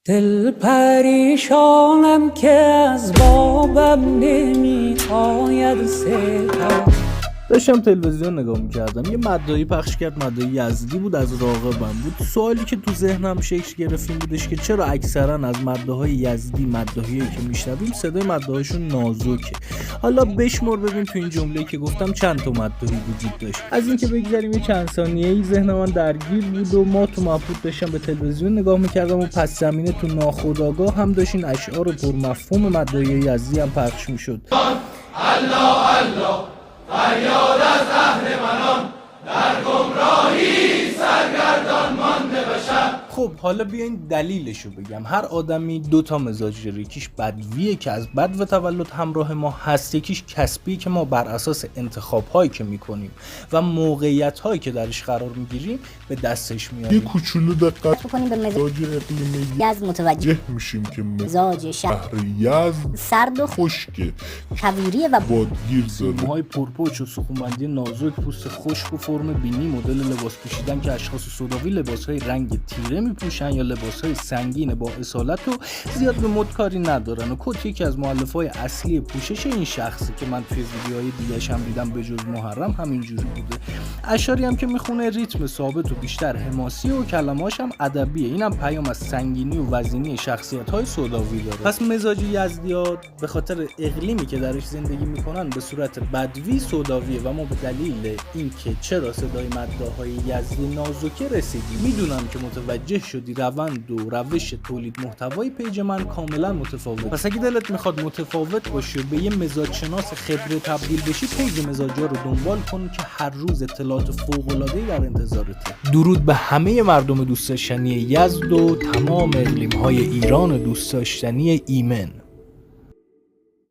دل پریشانم که از بابم نمیآید ستم. داشتم تلویزیون نگاه میکردم، یه مداحی پخش کرد، مداحی یزدی بود، از راغبم بود. سوالی که تو ذهنم شکل گرفت این بودش که چرا اکثرا از مداحای یزدی، مداحیایی که میشنویم صدای مداحاشون نازکه. حالا بشمر ببین تو این جمله‌ای که گفتم چند تا مداحی وجود داشت. از اینکه بگذریم یه چند ثانیه‌ای ذهن من درگیر بود و ما تو مبهوت داشتم به تلویزیون نگاه میکردم و پس زمینه تو ناخودآگاه هم داشتین اشعار پرمفهوم مداحی یزدی هم پخش میشد. الله الله فریاد از اهرمنان در گمراهی سرگردان مانده بشم. خب حالا بیاین دلیلشو بگم. هر آدمی دو تا مزاج داره، یکیش بدویه که از بد و تولد همراه ما هست، یکیش کسبی که ما بر اساس انتخاب‌هایی که میکنیم و موقعیت‌هایی که درش قرار میگیریم به دستش میاریم. یه کوچولو دقت بکنیم به مزاج اقلیمی یزد متوجه میشیم که مزاج شهر یزد سرد و خشکه، کویریه و بادگیر زده، موهای پرپوچ و سخونبندی نازک، پوست خشک و فرم بینی، مدل لباس پوشیدن که اشخاص سوداوی لباس‌های رنگ تیره میپوشن یا لباس‌های سنگین با اصالت و زیاد به مد کاری ندارن. و کت یکی از مؤلفه‌های اصلی پوشش این شخصی که من توی ویدیوهای دیگه‌ش هم دیدم به جز محرم همینجوری بوده. اشعاری هم که میخونه ریتم ثابت و بیشتر حماسی و کلمه‌اش هم ادبیه. اینم پیام از سنگینی و وزینی شخصیت‌های سوداوی داره. پس مزاج یزدی‌ها به خاطر اقلیمی که درش زندگی میکنن به صورت بدوی سوداویه و ما به دلیل اینکه چرا صدای مداحای یزدی نازکه رسیدیم. میدونم که متوجه شدی روند و روش تولید محتوای پیج من کاملا متفاوت. پس اگه دلت میخواد متفاوت باشی و به یه مزاج شناس خبره تبدیل بشی، پیج مزاجا رو دنبال کن که هر روز اطلاعات فوق‌العاده‌ای در انتظارته. درود به همه مردم دوست داشتنی یزد و تمام اقلیم‌های ایران دوست داشتنی ایمن.